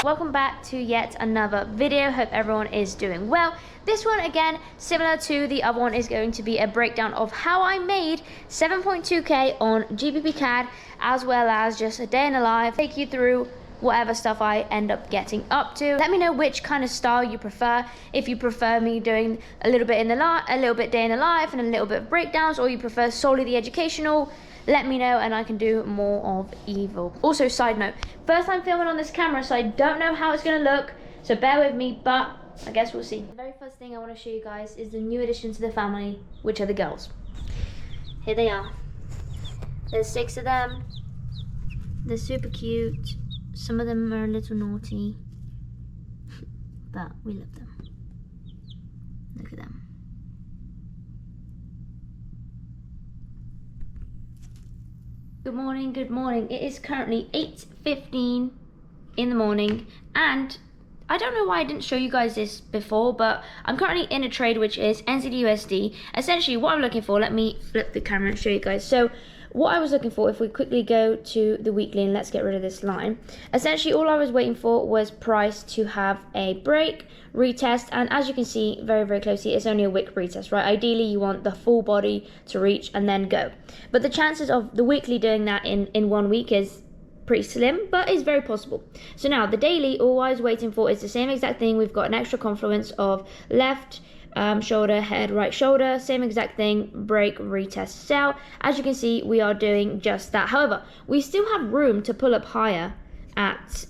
Welcome back to yet another video. Hope everyone is doing well. This one, again, similar to the other one, is going to be a breakdown of how I made 7.2k on GBP CAD, as well as just a day in the life, take you through whatever stuff I end up getting up to. Let me know which kind of style you prefer. If you prefer me doing a little bit in the a little bit day in the life and a little bit of breakdowns, or you prefer solely the educational, let me know and I can do more of either. Also, side note, first time filming on this camera, so I don't know how it's gonna look, so bear with me, but I guess we'll see. The very first thing I want to show you guys is the new addition to the family, which are the girls. Here they are. There's 6 of them. They're super cute. Some of them are a little naughty, but we love them. Look at them. Good morning, good morning. It is currently 8:15 in the morning, and I don't know why I didn't show you guys this before, but I'm currently in a trade which is NZD/USD. Essentially what I'm looking for, let me flip the camera and show you guys. So what I was looking for, if we quickly go to the weekly and let's get rid of this line. Essentially all I was waiting for was price to have a break, retest, and as you can see very, very closely, it's only a wick retest, right? Ideally you want the full body to reach and then go. But the chances of the weekly doing that in 1 week is pretty slim, but it's very possible. So now the daily, all I was waiting for is the same exact thing. We've got an extra confluence of left shoulder, head, right shoulder, same exact thing, break, retest, sell. As you can see, we are doing just that. However, we still have room to pull up higher at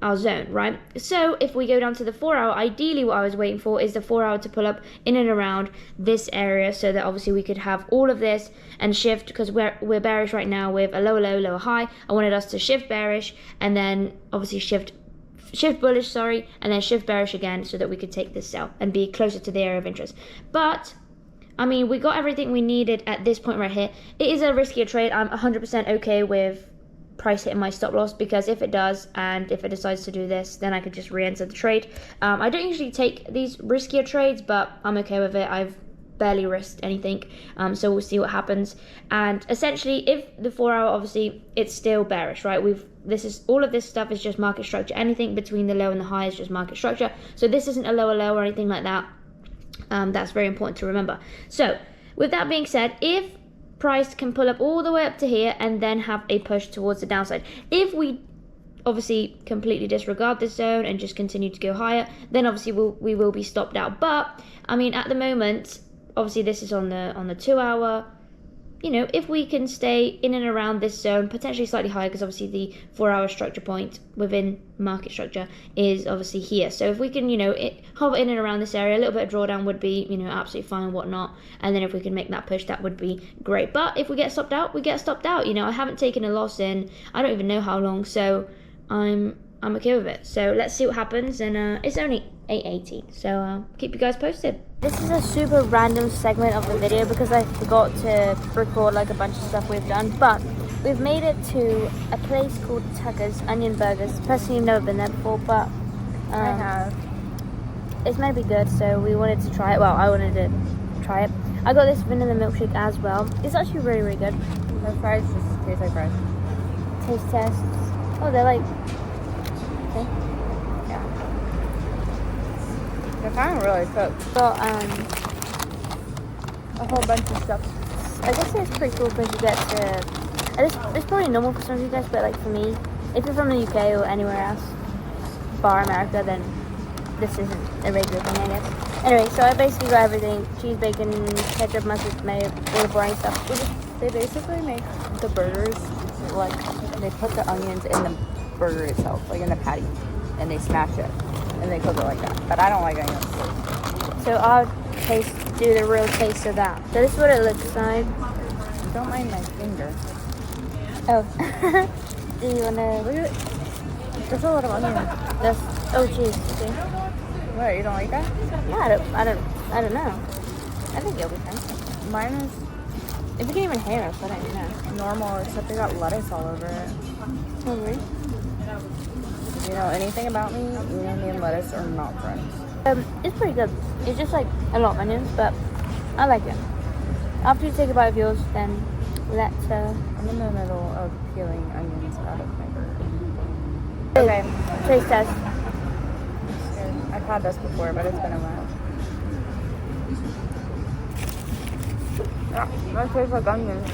our zone, right? So if we go down to the 4 hour, ideally what I was waiting for is the 4 hour to pull up in and around this area, so that obviously we could have all of this and shift, because we're bearish right now with a lower low, lower high. I wanted us to shift bearish and then obviously shift bullish, sorry, and then shift bearish again, so that we could take this sell and be closer to the area of interest. But I mean, we got everything we needed at this point right here. It is a riskier trade. I'm 100% okay with price hitting my stop loss, because if it does, and if it decides to do this, then I could just re-enter the trade. I don't usually take these riskier trades, but I'm okay with it. I've barely risked anything, so we'll see what happens. And essentially, if the 4 hour, obviously it's still bearish, right? All of this stuff is just market structure. Anything between the low and the high is just market structure. So this isn't a lower low or anything like that. That's very important to remember. So with that being said, if price can pull up all the way up to here and then have a push towards the downside, if we obviously completely disregard this zone and just continue to go higher, then obviously we will be stopped out. But I mean, at the moment, obviously this is on the 2 hour. You know, if we can stay in and around this zone, potentially slightly higher, because obviously the 4 hour structure point within market structure is obviously here. So if we can, you know, hover in and around this area, a little bit of drawdown would be, you know, absolutely fine and whatnot. And then if we can make that push, that would be great. But if we get stopped out, we get stopped out. You know, I haven't taken a loss in, I don't even know how long, so I'm okay with it. So let's see what happens, and it's only 8:18, so keep you guys posted. This is a super random segment of the video because I forgot to record like a bunch of stuff we've done, but we've made it to a place called Tucker's Onion Burgers. Personally, I've never been there before, but I have. It's meant to be good, so we wanted to try it. Well, I wanted to try it. I got this vanilla milkshake as well. It's actually really, really good. The fries just taste like fries. Taste tests. Oh, they're like, okay. Yeah. They're kind of really cooked. Got A whole bunch of stuff. I guess it's pretty cool because you get to, it's probably normal for some of you guys, but like for me, if you're from the UK or anywhere else, bar America, then this isn't a regular thing, I guess. Anyway, so I basically got everything: cheese, bacon, ketchup, mustard, mayo, all the boring stuff. They basically make the burgers, like, they put the onions in the burger itself, like in the patty, and they smash it, and they cook it like that. But I don't like onions. So I'll do the real taste of that. So this is what it looks like. Don't mind my finger. Oh. Do you wanna? Look at it. There's a lot of onions. Oh jeez. Okay. What, you don't like that? Yeah, I don't know. I think it'll be fine. Mine is If you can even hear us, I don't even know. normal, except they got lettuce all over it. Oh really? If you know anything about me, you and me and lettuce are not friends. It's pretty good. It's just like a lot of onions, but I like it. After you take a bite of yours, then let's I'm in the middle of peeling onions out of my burger. Okay. Taste test. I've had this before, but it's been a while. Yeah, that tastes like onions.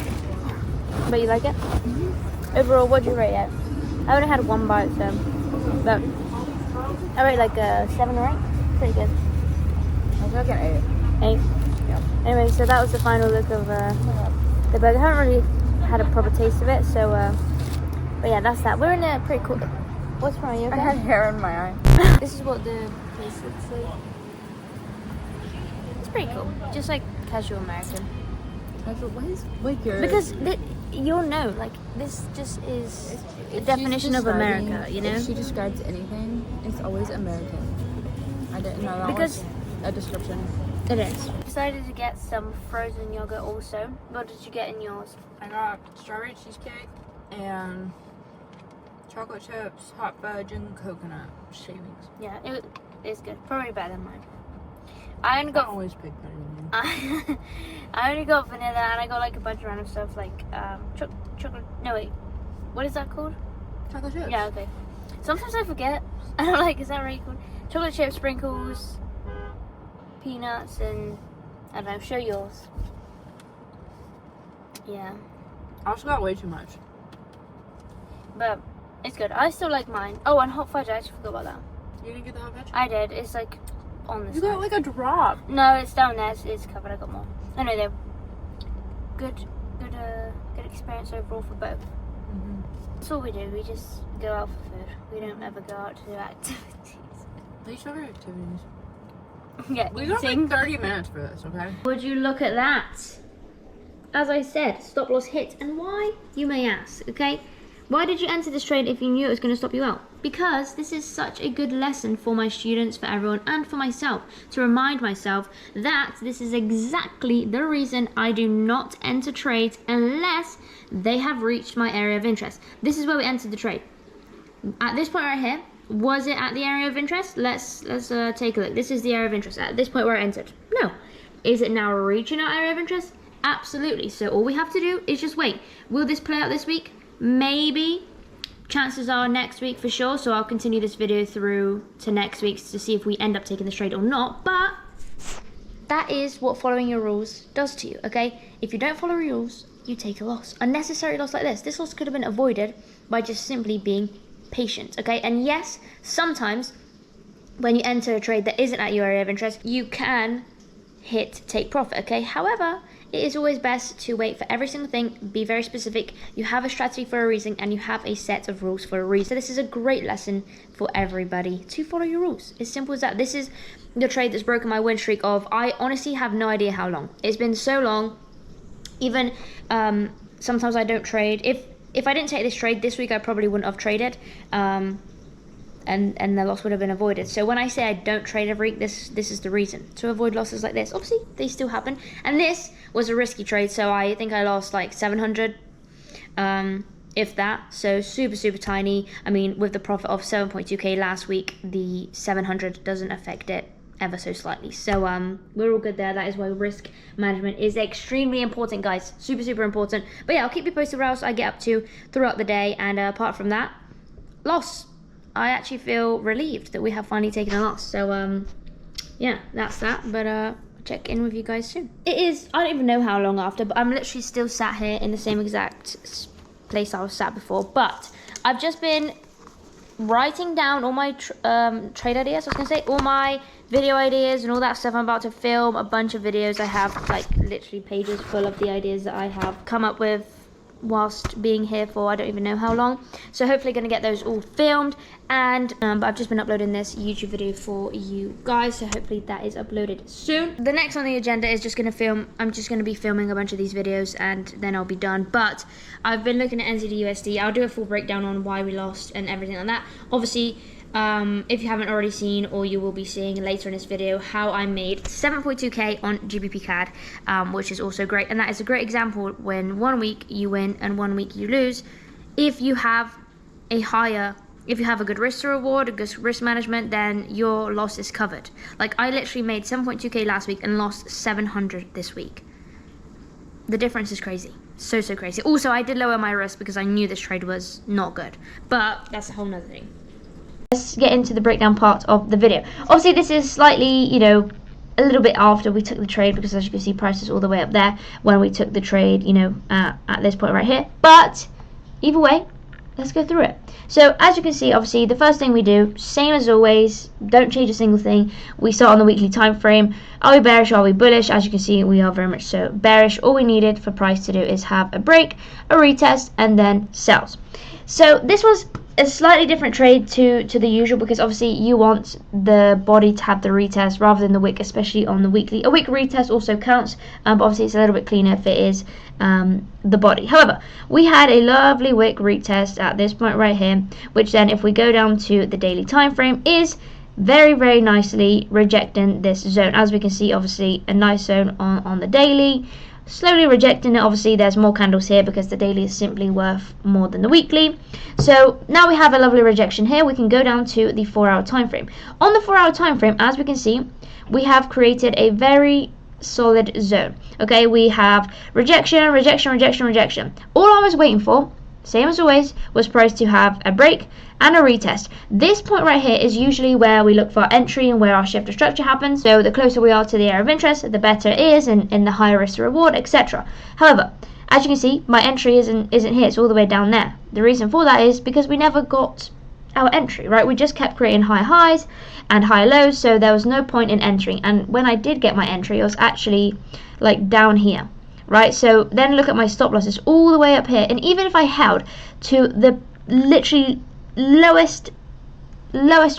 But you like it? Overall, what do you rate it? I only had one bite, so. But I rate like a 7 or 8. Pretty good. I was like an 8. Yeah. Anyway, so that was the final look of the burger. I haven't really had a proper taste of it, so but yeah, that's that. We're in a pretty cool. What's wrong? You okay? I had hair in my eye. This is what the place looks like. It's pretty cool, just like casual American. What is like your? Because you'll know, like this just is the definition of America. You know. If she describes anything, it's always American. I didn't know that Because was a description. it is. Decided to get some frozen yogurt also. What did you get in yours? I got strawberry cheesecake and chocolate chips, hot fudge, and coconut shavings. Yeah, it's good. Probably better than mine. I only I got always pick better than you. I only got vanilla, and I got like a bunch of random stuff like chocolate. No wait, what is that called? Chocolate chips. Yeah, okay. Sometimes I forget. I don't like. Is that right called? Chocolate chip sprinkles, peanuts, and I don't know. Show yours. Yeah, I also got way too much. but it's good. I still like mine. Oh, and hot fudge. I actually forgot about that. You didn't get the hot fudge? I did. It's like on this. You got like a drop. No, it's down there. It's covered. I got more. Anyway, they're good experience overall for both. Mm-hmm. That's all we do. We just go out for food. We don't ever go out to do activities. These other activities. Yeah, We got like 30 minutes for this, okay? Would you look at that? As I said, stop loss hit. And why? You may ask, okay? Why did you enter this trade if you knew it was going to stop you out? Because this is such a good lesson for my students, for everyone, and for myself to remind myself that this is exactly the reason I do not enter trades unless they have reached my area of interest. This is where we entered the trade. At this point right here, was it at the area of interest? Let's take a look. This is the area of interest at this point where I entered. No. Is it now reaching our area of interest? Absolutely. So all we have to do is just wait. Will this play out this week? Maybe. Chances are next week for sure. So I'll continue this video through to next week to see if we end up taking this trade or not. But that is what following your rules does to you, okay? If you don't follow your rules, you take a loss. Unnecessary loss like this. This loss could have been avoided by just simply being patient, okay? And yes, sometimes when you enter a trade that isn't at your area of interest, you can hit take profit, okay? However, it is always best to wait for every single thing, be very specific. You have a strategy for a reason, and you have a set of rules for a reason. So this is a great lesson for everybody to follow your rules. As simple as that. This is the trade that's broken my win streak of, I honestly have no idea how long. It's been so long. Even sometimes I don't trade. If I didn't take this trade this week, I probably wouldn't have traded. And the loss would have been avoided. So when I say I don't trade every week, this is the reason. To avoid losses like this. Obviously, they still happen. And this was a risky trade, so I think I lost like 700, if that. So super, super tiny. I mean, with the profit of 7.2k last week, the 700 doesn't affect it ever so slightly. So we're all good there. That is why risk management is extremely important, guys. Super, super important. But yeah, I'll keep you posted where else I get up to throughout the day. And apart from that, loss. I actually feel relieved that we have finally taken a loss. So yeah, that's that. But check in with you guys soon. It is, I don't even know how long after, but I'm literally still sat here in the same exact place I was sat before. But I've just been writing down all my trade ideas. I was gonna say all my video ideas and all that stuff. I'm about to film a bunch of videos. I have like literally pages full of the ideas that I have come up with whilst being here for I don't even know how long. So hopefully going to get those all filmed, and but I've just been uploading this YouTube video for you guys, so hopefully that is uploaded soon. The next on the agenda is just going to film, I'm just going to be filming a bunch of these videos and then I'll be done. But I've been looking at NZD/USD. I'll do a full breakdown on why we lost and everything like that. Obviously, if you haven't already seen, or you will be seeing later in this video, how I made 7.2k on GBP CAD, which is also great. And that is a great example when 1 week you win and 1 week you lose. If you have a good risk to reward, a good risk management, then your loss is covered. Like I literally made 7.2k last week and lost 700 this week. The difference is crazy. So crazy. Also, I did lower my risk because I knew this trade was not good. But that's a whole nother thing. let's get into the breakdown part of the video. Obviously this is slightly, you know, a little bit after we took the trade, because as you can see, prices all the way up there when we took the trade, you know, at this point right here. But either way, let's go through it. So as you can see, obviously the first thing we do, same as always, don't change a single thing. We start on the weekly time frame. Are we bearish or are we bullish? As you can see, we are very much so bearish. All we needed for price to do is have a break, a retest, and then sells. So this was a slightly different trade to the usual, because obviously you want the body to have the retest rather than the wick, especially on the weekly. A wick retest also counts, but obviously it's a little bit cleaner if it is the body. However, we had a lovely wick retest at this point right here, which then, if we go down to the daily time frame, is very, very nicely rejecting this zone. As we can see, obviously a nice zone on the daily, slowly rejecting it. Obviously there's more candles here because the daily is simply worth more than the weekly. So now we have a lovely rejection here. We can go down to the 4-hour time frame. On the 4-hour time frame, as we can see, we have created a very solid zone. Okay, we have rejection, rejection, rejection, rejection. All I was waiting for, same as always, was price to have a break and a retest. This point right here is usually where we look for entry and where our shift of structure happens. So the closer we are to the area of interest, the better it is, and the higher risk to reward, etc. However, as you can see, my entry isn't here. It's all the way down there. The reason for that is because we never got our entry, right? We just kept creating high highs and high lows, so there was no point in entering. And when I did get my entry, it was actually like down here, right? So then look at my stop losses all the way up here, and even if I held to the literally lowest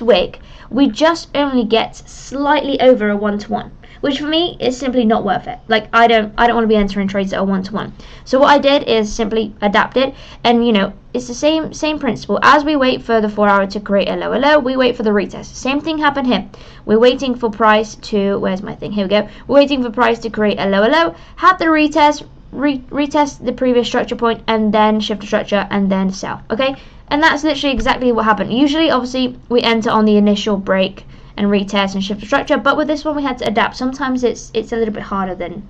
wick, we just only get slightly over a 1-to-1, which for me is simply not worth it. Like I don't want to be entering trades that are 1-to-1. So what I did is simply adapt it, and you know, it's the same principle. As we wait for the 4-hour to create a lower low, we wait for the retest. Same thing happened here. We're waiting for price to, where's my thing? Here we go. We're waiting for price to create a lower low, have the retest, retest the previous structure point, and then shift the structure and then sell. Okay, and that's literally exactly what happened. Usually, obviously, we enter on the initial break and retest and shift the structure, but with this one we had to adapt. Sometimes it's a little bit harder than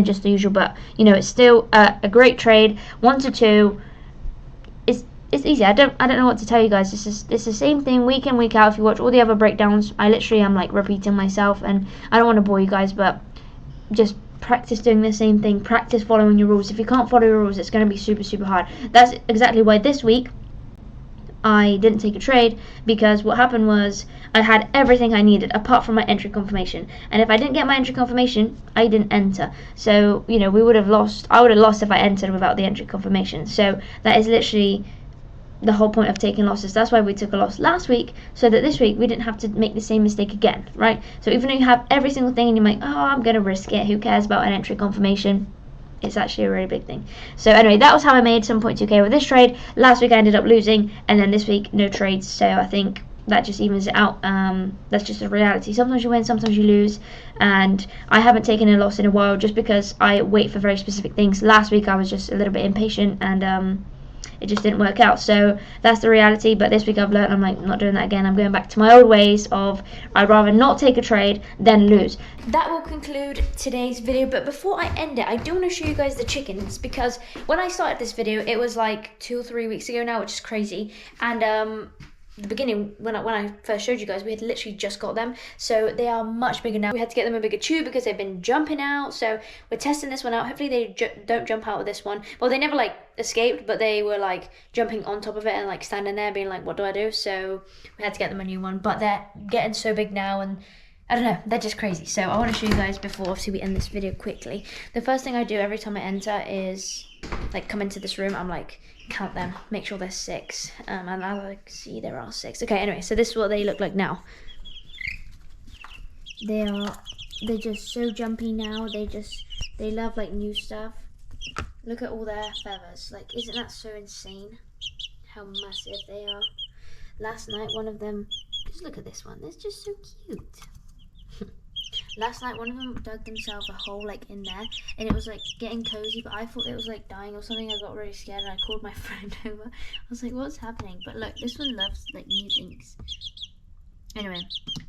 just the usual, but you know, it's still a great trade. 1 to 2, it's easy. I don't know what to tell you guys. It's the same thing week in, week out. If you watch all the other breakdowns, I literally am like repeating myself, and I don't want to bore you guys, but just practice doing the same thing. Practice following your rules. If you can't follow your rules, it's going to be super hard. That's exactly why this week I didn't take a trade, because what happened was I had everything I needed apart from my entry confirmation, and if I didn't get my entry confirmation, I didn't enter. So you know, we would have lost. I would have lost if I entered without the entry confirmation. So that is literally the whole point of taking losses. That's why we took a loss last week, so that this week we didn't have to make the same mistake again, right? So even though you have every single thing and you're like, oh, I'm gonna risk it, who cares about an entry confirmation, it's actually a really big thing. So anyway, that was how I made 7.2k with this trade. Last week I ended up losing, and then this week no trades, so I think that just evens it out. That's just a reality. Sometimes you win, sometimes you lose, and I haven't taken a loss in a while just because I wait for very specific things. Last week I was just a little bit impatient, and it just didn't work out. So that's the reality. But this week I've learned, I'm like, I'm not doing that again. I'm going back to my old ways of I'd rather not take a trade than lose. That will conclude today's video, but before I end it, I do want to show you guys the chickens, because when I started this video, it was like 2 or 3 weeks ago now, which is crazy. And the beginning, when I first showed you guys, we had literally just got them, so they are much bigger now. We had to get them a bigger tube because they've been jumping out, so we're testing this one out. Hopefully they don't jump out of this one. Well, they never like escaped, but they were like jumping on top of it and like standing there being like, what do I do? So we had to get them a new one, but they're getting so big now, and I don't know, they're just crazy. So I want to show you guys before obviously we end this video quickly. The first thing I do every time I enter is like come into this room, I'm like, count them, make sure there's 6, and I like see there are 6. Okay, anyway, so this is what they look like now. They're just so jumpy now. They love like new stuff. Look at all their feathers. Like, isn't that so insane how massive they are? Last night one of them, just look at this one, it's just so cute. Last night one of them dug themselves a hole like in there, and it was like getting cozy, but I thought it was like dying or something. I got really scared and I called my friend over. I was like, what's happening? But look, this one loves like new things. Anyway,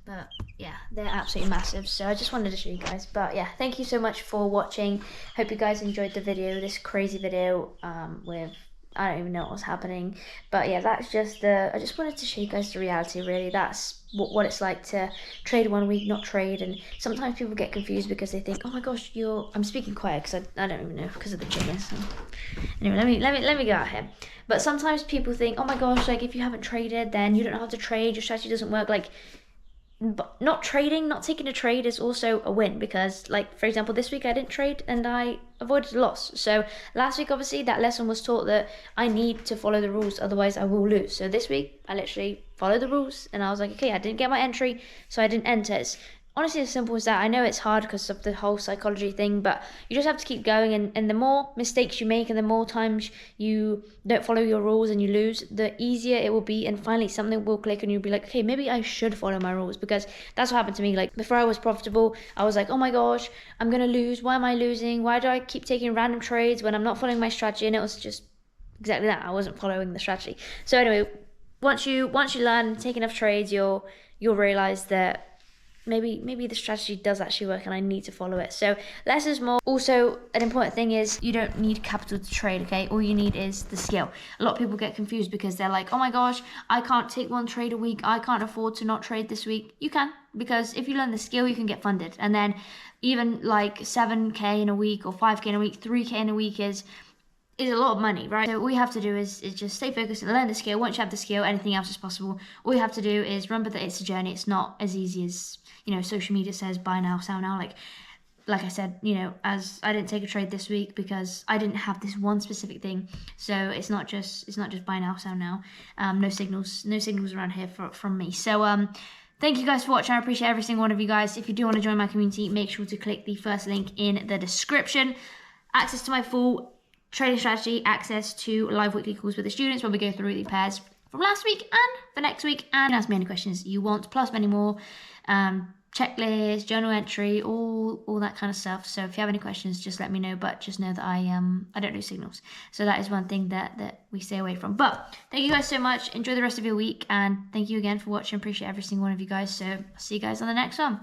but yeah, they're absolutely massive, so I just wanted to show you guys. But yeah, thank you so much for watching. Hope you guys enjoyed the video, this crazy video with I don't even know what was happening. But yeah, that's just I just wanted to show you guys the reality, really. That's what it's like to trade one week, not trade. And sometimes people get confused because they think, oh my gosh, I'm speaking quiet because I don't even know because of the chickens. So anyway, let me go out here. But sometimes people think, oh my gosh, like if you haven't traded, then you don't know how to trade, your strategy doesn't work. Like, but not trading, not taking a trade is also a win, because like, for example, this week I didn't trade and I avoided a loss. So last week, obviously, that lesson was taught that I need to follow the rules, otherwise I will lose. So this week I literally followed the rules and I was like, okay, I didn't get my entry, so I didn't enter. It's honestly as simple as that. I know it's hard because of the whole psychology thing, but you just have to keep going, and the more mistakes you make and the more times you don't follow your rules and you lose, the easier it will be, and finally something will click and you'll be like, okay, maybe I should follow my rules. Because that's what happened to me. Like, before I was profitable, I was like, oh my gosh, I'm gonna lose, why am I losing, why do I keep taking random trades when I'm not following my strategy? And it was just exactly that, I wasn't following the strategy. So anyway, once you learn, take enough trades, you'll realize that maybe the strategy does actually work and I need to follow it. So less is more. Also, an important thing is you don't need capital to trade, okay? All you need is the skill. A lot of people get confused because they're like, oh my gosh, I can't take one trade a week, I can't afford to not trade this week. You can, because if you learn the skill, you can get funded. And then even like 7k in a week or 5k in a week, 3k in a week is a lot of money, right? So all you have to do is just stay focused and learn the skill. Once you have the skill, anything else is possible. All you have to do is remember that it's a journey. It's not as easy as, social media says, buy now, sell now. Like I said, as I didn't take a trade this week because I didn't have this one specific thing. So it's not just buy now, sell now. No signals around here from me. So thank you guys for watching. I appreciate every single one of you guys. If you do want to join my community, make sure to click the first link in the description. Access to my full trading strategy, access to live weekly calls with the students where we go through the pairs from last week and for next week, and ask me any questions you want, plus many more. Checklist, journal entry, all that kind of stuff. So if you have any questions, just let me know. But just know that I don't do signals, so that is one thing that we stay away from. But thank you guys so much. Enjoy the rest of your week, and thank you again for watching. Appreciate every single one of you guys. So I'll see you guys on the next one.